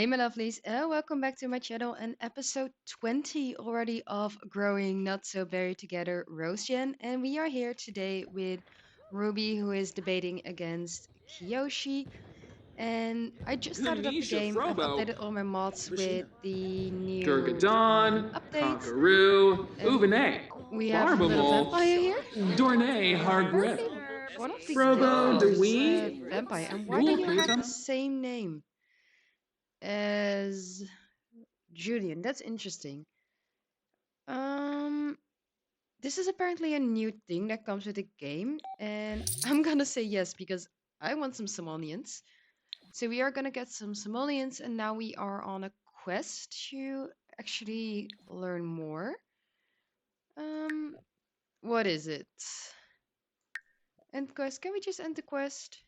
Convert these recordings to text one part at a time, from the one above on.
Hey, my lovelies, and welcome back to my channel and episode 20 already of Growing Not So Berry Together Rosejen. And we are here today with Ruby, who is debating against Kiyoshi. And I just started up the Kanisha game. I've Frobo, updated all my mods with Machina, the new Gurgadon, updates. Conqueroo, And Uvene, we have a little Barbamole, vampire here. Dorne, Apparently, Hargrip, one of the Frobo, girls is a Deween, vampire. And why do you have the Woolpatham. same name as Julian? That's interesting. Um, this is apparently a new thing that comes with the game, and I'm gonna say yes because I want some simoleons. So we are gonna get some simoleons, and now we are on a quest to actually learn more. Um, what is it? End quest. Can we just end the quest?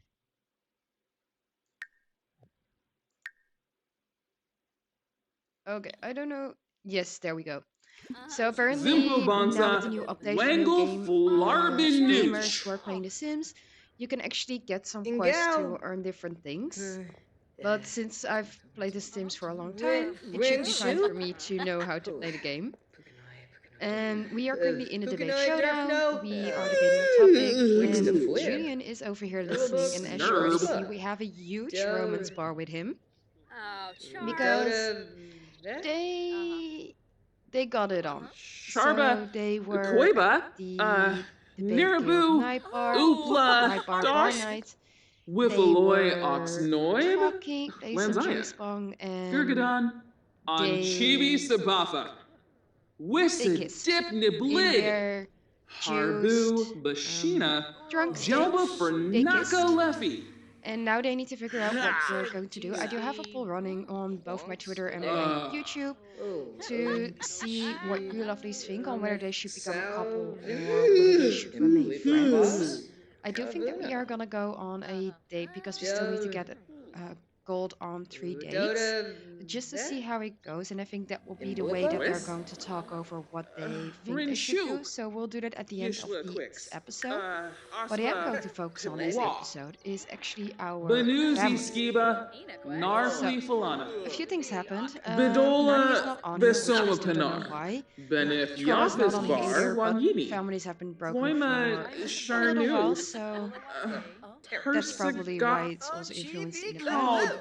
Okay, I don't know. Yes, there we go. So Zimpo apparently now with the Bonza, new update for new Wangle game, Flarbin gamers Nooch. who are playing The Sims, you can actually get some quests Ingao. to earn different things. Uh, But since I've played The Sims for a long Rin, time, it should Rin be fine for Shu? me to know how to Oh, play the game. Pukanoi, And we are Pukanoi. currently in a debate Pukanoi, showdown. Durfno. We are debating a topic, Wix the and Flip. Julian is over here listening. And Philibooks, as you already Snurb, see, Nursa. we have a huge romance Del. bar with him Oh, because charming. Dota. Vet? they got it on. Sharba, So they were at Koiba, the debate guild Nirabu, night Oopla, bar Dosh, night. They Wiffaloy, were Oxnoib, talking, playing some Lanzaya, Jinx Bong, and Gurgadon, Anchibi they Sabatha, they Wissa kissed Dip in Niblig, their juiced Harbu, Bashina, drunk Jelba state. for They Naka kissed, Leffy. and now they need to figure out what we're going to do. I do have a Juicy. poll running on both my Twitter and my Uh, YouTube Oh, to see what you lovelies think on whether they should become a couple or whether they should remain friends. Implipa. I do think that we are gonna go on a date because we still need to Del. get gold on 3 dates Dota. just to see Vet? how it goes. And I think that will be the way Imblipa? that they're Wis, going to talk over what they think they should do. Rinshu, So we'll do that at the end of Yishla this Quicks, episode. What I am going to focus on this Wa, episode is actually our Banuzi family. Skiba, So, Narfli Falana, a few things happened. Nani is Bidola not on here, which I Besoma still don't know Pinar, why. Benif Trauma's not Yapis on here Bar, either, but Wanyini, families have been broken Floima for a little while, Sharnu, so that's probably why Persiga, it's also influencing the family. Oh,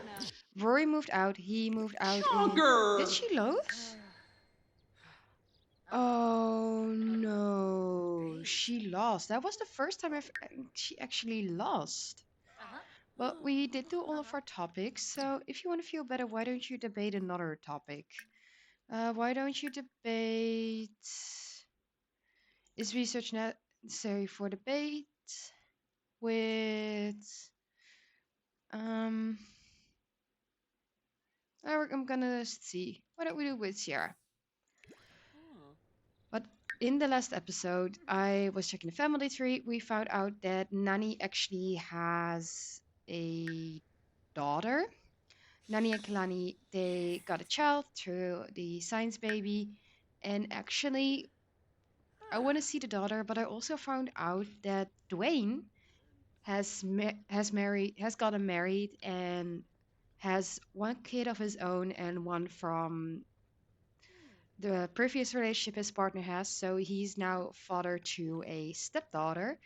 Rory moved out. He moved out in. Did Chogger! she lose? Oh no, she lost. That was the first time she actually lost. But we did do all of our topics, so if you want to feel better, why don't you debate another topic? Why don't you debate? Is research necessary for debate? With um, I'm gonna see. Why don't we do with Sierra? But in the last episode, I was checking the family tree. We found out that Nani actually has a daughter. Nani and Kalani, they got a child through the science baby. And actually, I want to see the daughter, but I also found out that Dwayne has gotten married and has one kid of his own and one from the previous relationship his partner has. So he's now father to a stepdaughter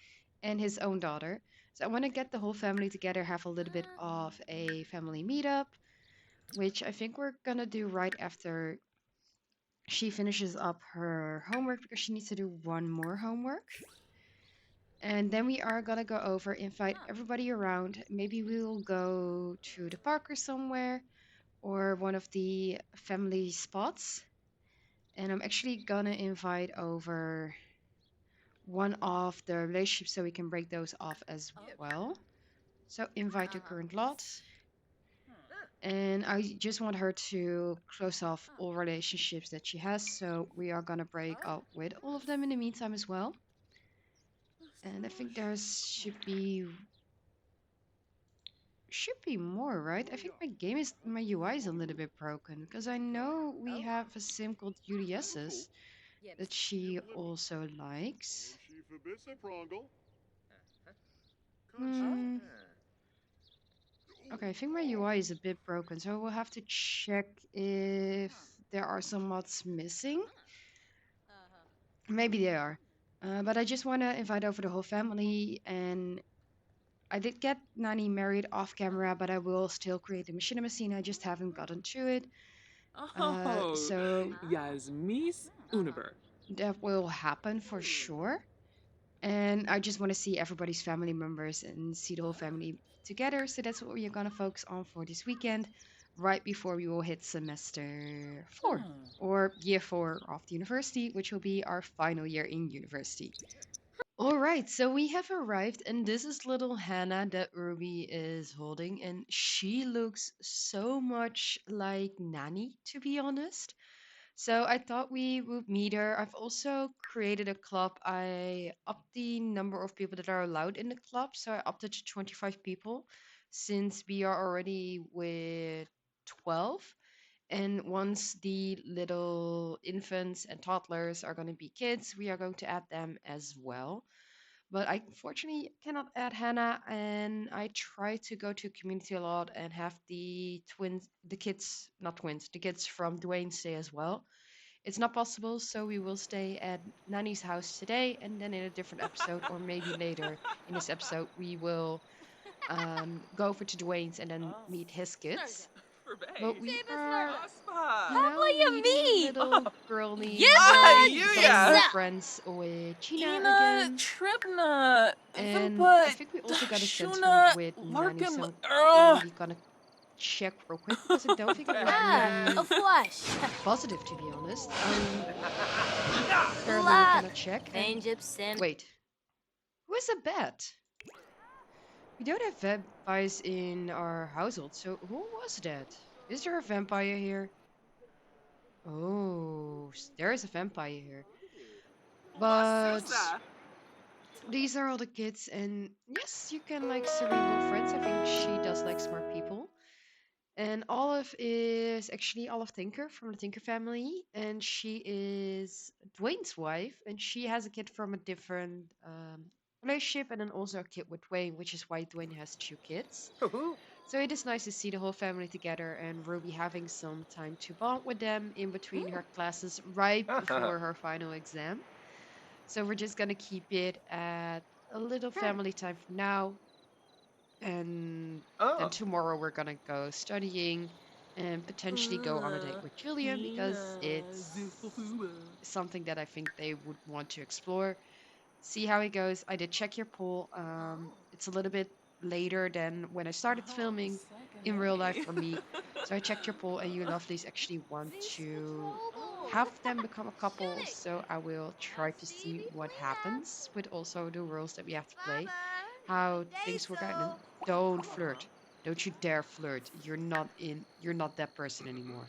and his own daughter. So I want to get the whole family together, have a little bit of a family meetup, which I think we're gonna do right after she finishes up her homework because she needs to do one more homework. And then we are gonna go over, invite everybody around. Maybe we'll go to the park or somewhere or one of the family spots. And I'm actually gonna invite over one of the relationships so we can break those off as well. So invite the current lot. And I just want her to close off all relationships that she has. So we are gonna break up with all of them in the meantime as well. And I think there should be more, right? I think my UI is a little bit broken because I know we have a sim called UDS's that she also likes. Hmm. Okay, I think my UI is a bit broken, so we'll have to check if there are some mods missing. Maybe they are. But I just want to invite over the whole family, and I did get Nani married off camera, but I will still create the machinima scene. I just haven't gotten to it. Oh, So Yasmis Univer. that will happen for sure. And I just want to see everybody's family members and see the whole family together. So that's what we're going to focus on for this weekend, right before we will hit semester 4 or year 4 of the university, which will be our final year in university. All right, so we have arrived, and this is little Hannah that Ruby is holding, and she looks so much like Nanny, to be honest. So I thought we would meet her. I've also created a club. I upped the number of people that are allowed in the club, so I upped it to 25 people since we are already with 12. And once the little infants and toddlers are going to be kids, we are going to add them as well. But I unfortunately cannot add Hannah, and I try to go to community a lot and have the twins, the kids, not twins, the kids from Dwayne stay as well. It's not possible, so we will stay at Nani's house today, and then in a different episode, or maybe later in this episode, we will go over to Dwayne's and then meet his kids. But we are now meeting a me! little girl named Yuka! becoming new Yuya! friends with Gina Ina again. Tripna. And I But think we also got a sense from Shuna with Nani, Larkin. so I'm really gonna check real quick because I don't think it was A really flush. positive, to be honest. Apparently we Luck. cannot check. And Vanjip Sim. wait, who is a bat? We don't have vampires in our household, so who was that? Is there a vampire here? Oh, there is a vampire here. But these are all the kids, and yes, you can like cerebral friends. I think she does like smart people. And Olive is actually Olive Tinker from the Tinker family, and she is Dwayne's wife, and she has a kid from a different relationship, and then also a kid with Dwayne, which is why Dwayne has two kids. So it is nice to see the whole family together and Ruby having some time to bond with them in between her classes right before her final exam. So we're just gonna keep it at a little family time for now. And then tomorrow we're gonna go studying and potentially go on a date with Julian because it's something that I think they would want to explore. See how it goes. I did check your poll. It's a little bit later than when I started filming in real life for me. So I checked your poll, and you lovelies actually want to have them become a couple. So I will try to see what happens with also the rules that we have to play, how things work out. And don't flirt. Don't you dare flirt. You're not that person anymore.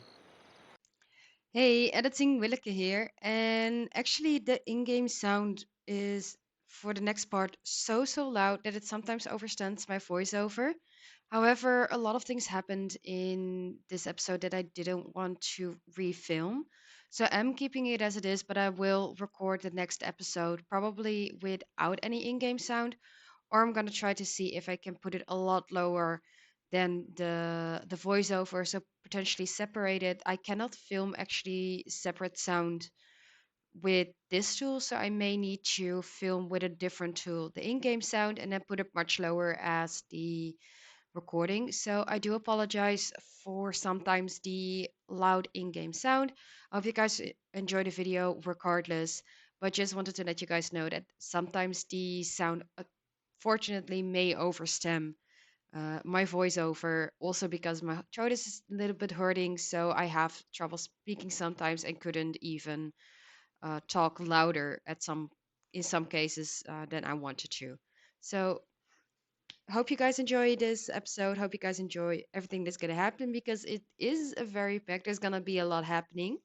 Hey, editing Willeke here. And actually, the in-game sound is for the next part so loud that it sometimes overstands my voiceover. However, a lot of things happened in this episode that I didn't want to refilm. So I'm keeping it as it is, but I will record the next episode probably without any in-game sound, or I'm gonna try to see if I can put it a lot lower than the voiceover, so potentially separate it. I cannot film actually separate sound with this tool, so I may need to film with a different tool, the in-game sound, and then put it much lower as the recording. So I do apologize for sometimes the loud in-game sound. I hope you guys enjoy the video regardless, but just wanted to let you guys know that sometimes the sound fortunately may overstem my voiceover, also because my throat is a little bit hurting, so I have trouble speaking sometimes and couldn't even talk louder at some in some cases than I wanted to. So hope you guys enjoy this episode. Hope you guys enjoy everything that's gonna happen because it is a very packed. There's gonna be a lot happening.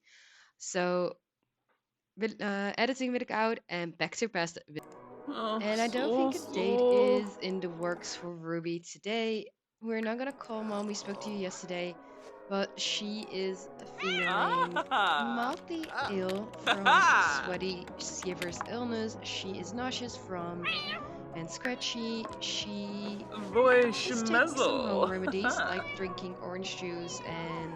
So editing Willeke out and back to past. Oh, And I don't so think a date slow. is in the works for Ruby today. We're not gonna call Mom. We spoke to you yesterday, but she is feeling Ah! mildly ill from sweaty shivers illness. She is nauseous from and scratchy. She Voice is taking some home Mezzel. remedies like drinking orange juice and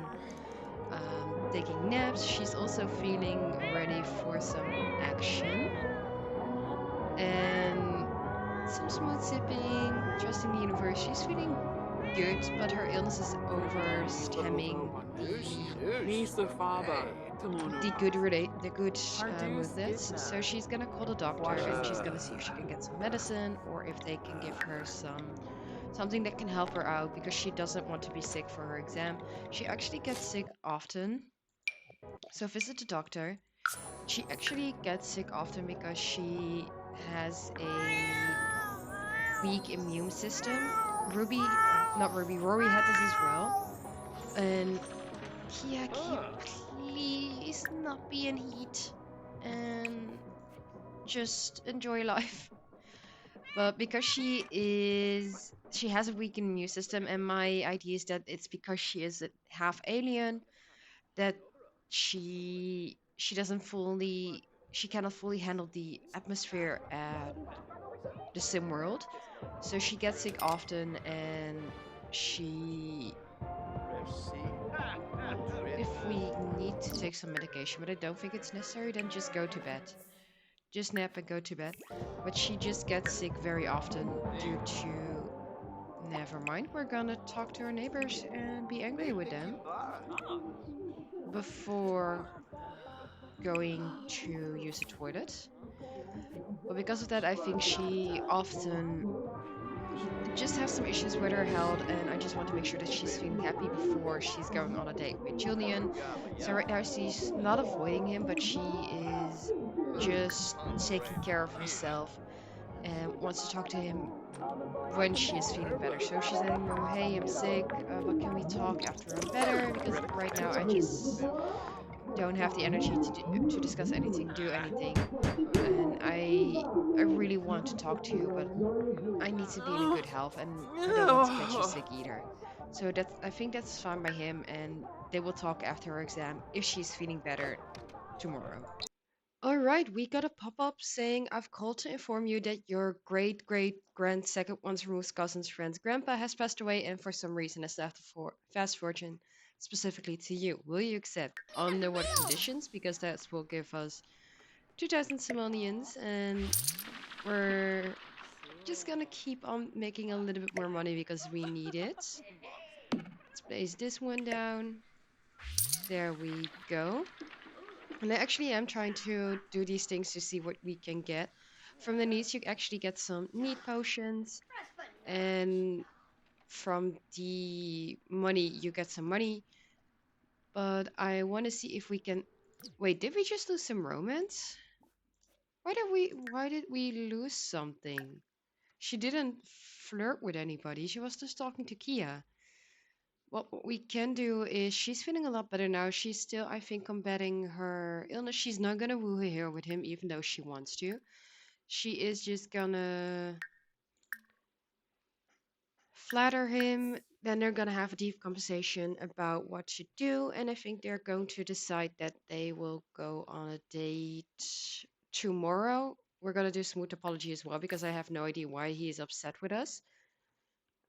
taking naps. She's also feeling ready for some action and some smooth sipping, trusting the universe. She's feeling good, but her illness is overstemming Misa Faba. the good Hardus moodlets. Gitna. So she's gonna call the doctor and she's Quashes. gonna see if she can get some medicine or if they can give her something that can help her out because she doesn't want to be sick for her exam. She actually gets sick often. So visit the doctor. She actually gets sick often because she has a weak immune system. Not Ruby, Rory had this as well. And yeah, can you please not be in heat and just enjoy life? But because she has a weak immune system, and my idea is that it's because she is a half alien that she cannot fully handle the atmosphere at the sim world. So she gets sick often, and she if we need to take some medication, but I don't think it's necessary, then just go to bed. Just nap and go to bed. But she just gets sick very often due to. Never mind, we're gonna talk to our neighbors and be angry with them before going to use the toilet. But because of that, I think she often just has some issues with her health, and I just want to make sure that she's feeling happy before she's going on a date with Julian. So right now she's not avoiding him, but she is just taking care of herself and wants to talk to him when she is feeling better. So she's letting him know, hey, I'm sick, but can we talk after I'm better? Because right now I just don't have the energy to discuss anything, do anything, and I really want to talk to you, but I need to be in a good health, and I don't want to get you sick either. So that's I think that's fine by him, and they will talk after her exam if she's feeling better tomorrow. All right, we got a pop-up saying I've called to inform you that your great great grand second once removed cousin's friend's grandpa has passed away and for some reason has left a fast fortune specifically to you. Will you accept? Under what conditions? Because that will give us 2,000 simoleons, and we're just gonna keep on making a little bit more money because we need it. Let's place this one down. There we go. And I actually am trying to do these things to see what we can get. From the needs, you actually get some need potions, and from the money, you get some money. But I want to see if we can. Wait, did we just lose some romance? Why did we lose something? She didn't flirt with anybody. She was just talking to Kia. What we can do is she's feeling a lot better now. She's still, I think, combating her illness. She's not gonna woo her here with him, even though she wants to. She is just gonna flatter him. Then they're gonna have a deep conversation about what to do, and I think they're going to decide that they will go on a date tomorrow. We're gonna do smooth apology as well because I have no idea why he is upset with us.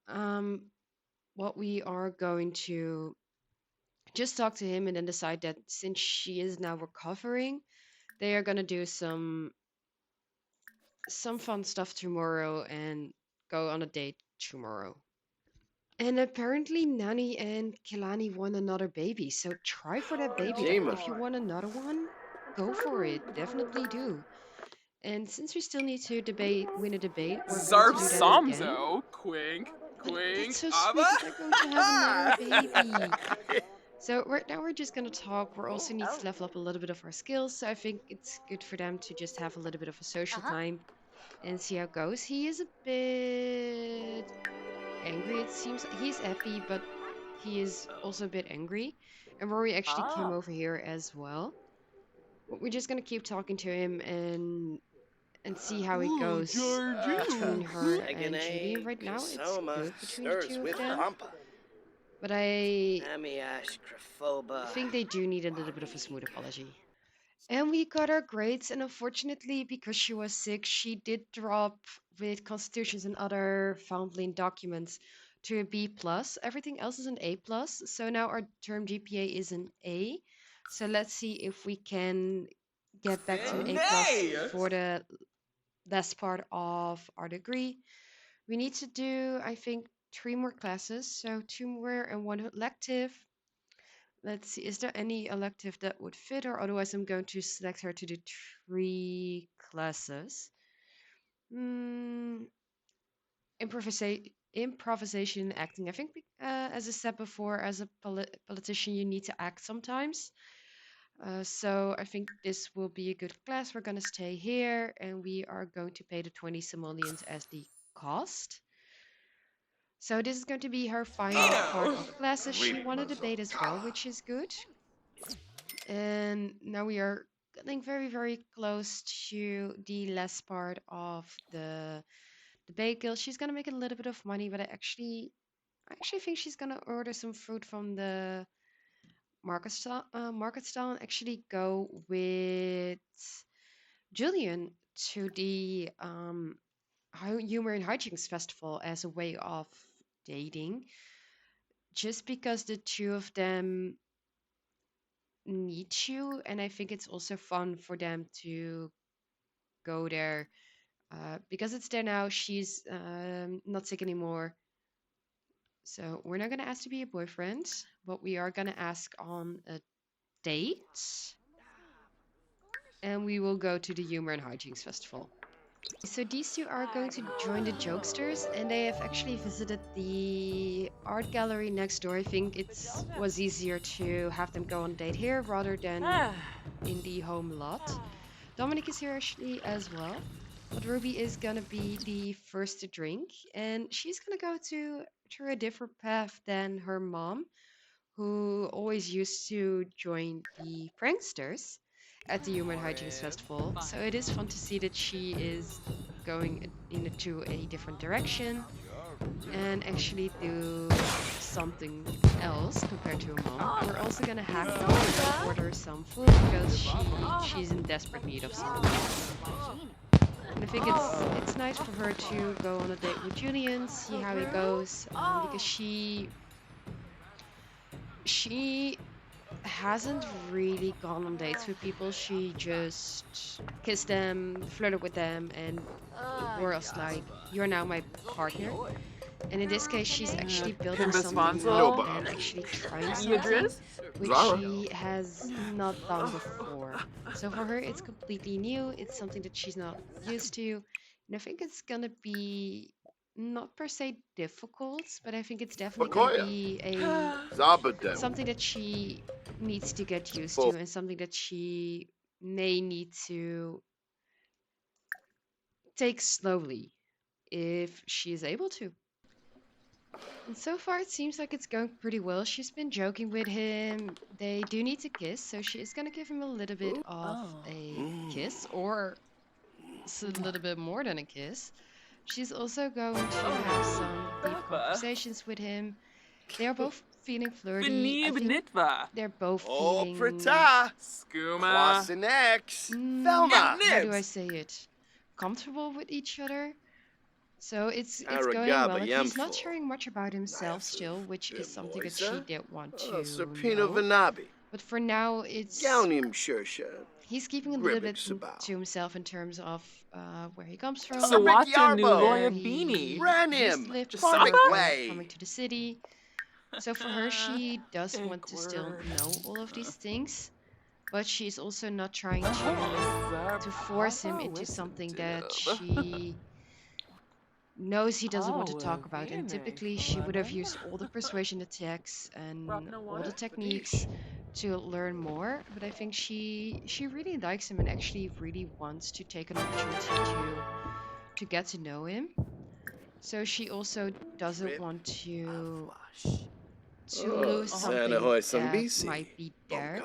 Um, what we are going to just talk to him and then decide that since she is now recovering, they are gonna do some fun stuff tomorrow and go on a date tomorrow. And apparently Nani and Kilani want another baby, so try for that baby. Like if you want another one, go for it. Definitely do. And since we still need to win a debate, we're going Zarb to do that again. Samzo. Quink. But that's Quink. so sweet Ava. that they're going to have another baby. So right now we're just gonna talk. We're also need to level up a little bit of our skills. So I think it's good for them to just have a little bit of a social time and see how it goes. He is a bit angry. It seems he's happy, but he is also a bit angry. And Rory actually came over here as well. But we're just gonna keep talking to him and see how it Ooh, goes between her Georgie. and Julian. Right now, it's good between the two of them. But I think they do need a little bit of a smooth apology. And we got our grades, and unfortunately, because she was sick, she did drop with constitutions and other foundling documents to a B plus. Everything else is an A plus. So now our term GPA is an A. So let's see if we can get back to an A plus for the last part of our degree. We need to do, I think, 3 more classes. So 2 more and 1 elective. Let's see, is there any elective that would fit her? Otherwise, I'm going to select her to do 3 classes. Hmm, improvisation and acting. I think, as I said before, as a politician, you need to act sometimes. So I think this will be a good class. We're going to stay here and we are going to pay the 20 simoleons as the cost. So this is going to be her final part of classes. She wanted a debate as well, which is good. And now we are getting very, very close to the last part of the debate guild. She's gonna make a little bit of money, but I actually think she's gonna order some food from the market stall and actually go with Julian to the humor and hijinks festival as a way of dating, just because the two of them need you, and I think it's also fun for them to go there because it's there now. She's not sick anymore. So we're not going to ask to be a boyfriend, but we are going to ask on a date. And we will go to the Humor and Hijinks Festival. So these two are going to join the Jokesters, and they have actually visited the art gallery next door. I think it was easier to have them go on a date here rather than in the home lot. Dominic is here actually as well. But Ruby is gonna be the first to drink, and she's gonna go through a different path than her mom, who always used to join the pranksters at the Human Hijinks Festival. So it is fun to see that she is going into a different direction and actually do something else compared to her mom. We're also gonna have to order some food because she's in desperate need of something. And I think it's nice for her to go on a date with Julian, see how it goes, because she hasn't really gone on dates with people. She just kissed them, flirted with them, and was like, "You're now my partner." And in this case, she's actually building something up and actually trying something which she has not done before. So for her, it's completely new. It's something that she's not used to. And I think it's gonna be not per se difficult, but I think it's definitely gonna be something that she needs to get used to and something that she may need to take slowly if she is able to. And so far, it seems like it's going pretty well. She's been joking with him. They do need to kiss, so she is going to give him a little bit of a kiss, or a little bit more than a kiss. She's also going to have some deep conversations with him. They are both feeling flirty. I think they're both feeling... Skooma. How do I say it? Comfortable with each other. So it's going well. Like, he's not sharing much about himself still, which is something that she did want to know. But for now, he's keeping a little bit to himself in terms of where he comes from, where he used to live before coming to the city. So for her, she does want to still know all of these things, but she's also not trying to force him into something that she knows he doesn't want to talk about. And typically she would have used all the persuasion attacks and all the techniques to learn more, but I think she really likes him and actually really wants to take an opportunity to get to know him. So she also doesn't want to lose something that might be there.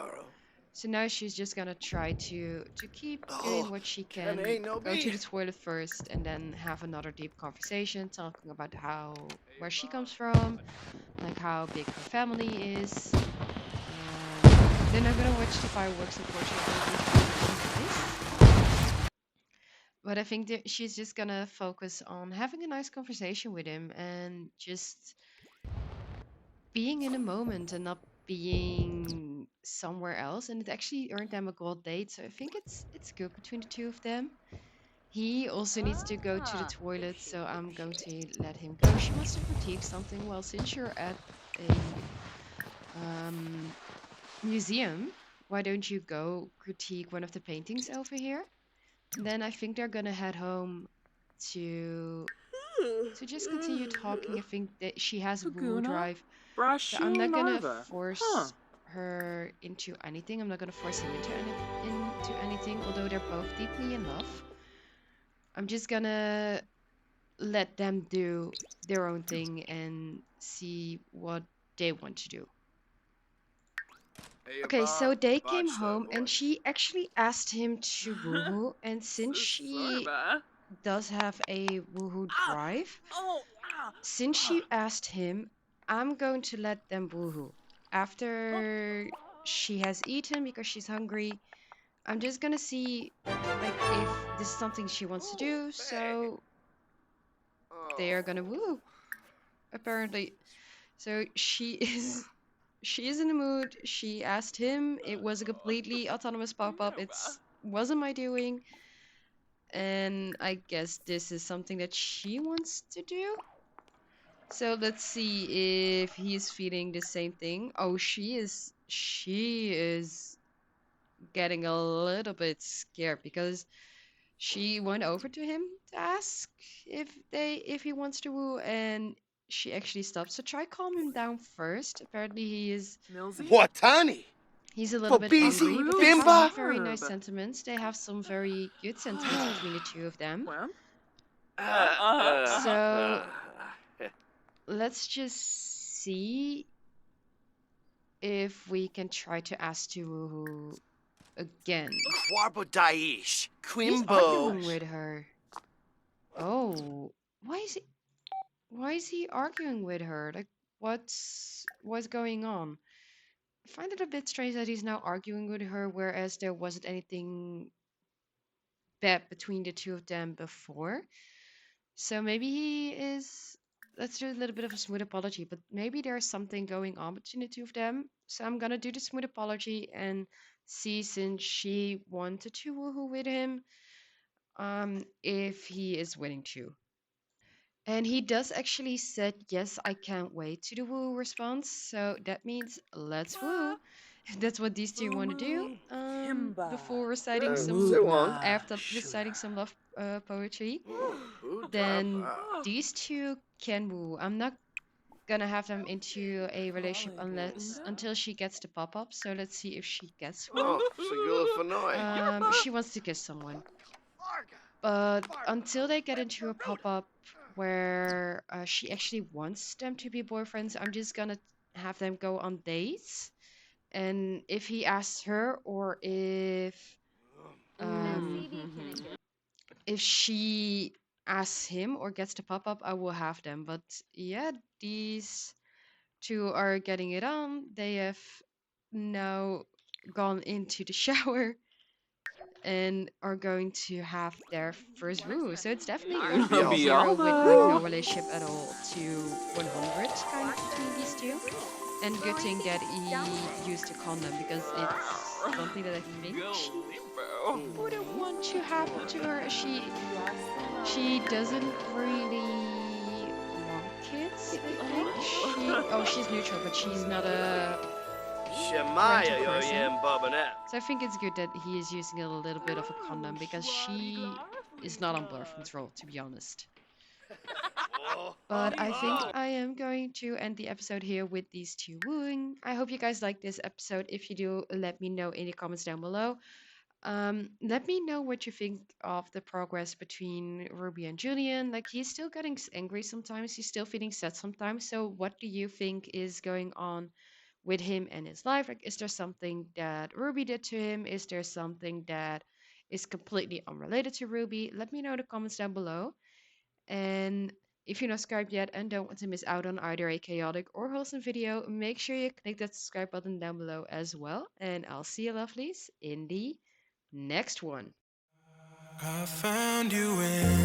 So now she's just gonna try to keep doing what she can, go to the toilet first, and then have another deep conversation, talking about where she comes from, like how big her family is. Then I'm gonna watch the fireworks, unfortunately, which is nice. But I think that she's just gonna focus on having a nice conversation with him and just being in a moment and not being somewhere else. And it actually earned them a gold date, so I think it's good between the two of them. He also needs to go to the Ah, toilet, so I'm going to let him go. She wants to critique something. Well, since you're at a um, museum, why don't you go critique one of the paintings over here? And then I think they're gonna head home to to just continue talking. I think that she has woo Laguna, drive, so I'm Brashu not gonna larva. Huh. force her into anything. I'm not gonna force him into anything. Although they're both deeply in love, I'm just gonna let them do their own thing and see what they want to do. Okay, so they came home and she actually asked him to woohoo, and since she Sorba. does have a woohoo Ah! drive, Oh! Ah! since Ah! she asked him, I'm going to let them woohoo. Huh? After she has eaten because she's hungry, I'm just gonna see like if this is something she wants to do, so they are gonna woo apparently. So she is in the mood. She asked him. It was a completely autonomous pop-up. Nova. It's wasn't my doing, and I guess this is something that she wants to do. So let's see if he's feeling the same thing. Oh, she is getting a little bit scared because she went over to him to ask if he wants to woo, and she actually stopped. So try calm him down first. Apparently Millsy? Watani, he's a little bit A Fobizi, angry, but they rude have Bimba. very nice slurb. sentiments. They have some very good sentiments between the two of them. Well? Uh, uh, So uh, let's just see if we can try to ask to woo again. Kwarbo Daish, He's Quimbo. arguing with her. Oh, why is he arguing with her? Like what's going on? I find it a bit strange that he's now arguing with her, whereas there wasn't anything bad between the two of them before. So maybe he is. Let's do a little bit of a smooth apology, but maybe there's something going on between the two of them. So I'm gonna do the smooth apology and see, since she wanted to woohoo with him, if he is willing to. And he does actually said, yes, I can't wait to the woo response. So that means let's woo. If that's what these two want to do. Kimba. Before reciting So some, on. Lugna. after reciting Shula. some love poetry, Who then drama? Oh. these two can woo. I'm not gonna have them into a relationship unless Lollygoose. until she gets the pop up. So let's see if she gets one. Oh, Segula Fanoy. She wants to kiss someone. But until they get into a pop up where she actually wants them to be boyfriends, I'm just gonna have them go on dates. And if he asks her, or um, if she asks him or gets the pop up, I will have them. But yeah, these two are getting it on. They have now gone into the shower and are going to have their first woo. So it's definitely gone Be from all zero with that. like no Bialva. relationship at all to 100 kind of between these two. And good thing that he used a condom because it's something that I think she Go wouldn't Limbo. want to happen to her. She doesn't really want kids, I think. She's neutral, but she's not a parental Shemaya yo person. yam bubbanet. So I think it's good that he is using a little bit of a condom because she is not on birth control, to be honest. But I think I am going to end the episode here with these two wooing. I hope you guys like this episode. If you do, let me know in the comments down below. Let me know what you think of the progress between Ruby and Julian. Like, he's still getting angry sometimes, he's still feeling sad sometimes. So, what do you think is going on with him and his life? Like, is there something that Ruby did to him? Is there something that is completely unrelated to Ruby? Let me know in the comments down below. And if you're not subscribed yet and don't want to miss out on either a chaotic or wholesome video, make sure you click that subscribe button down below as well. And I'll see you lovelies in the next one. I found you in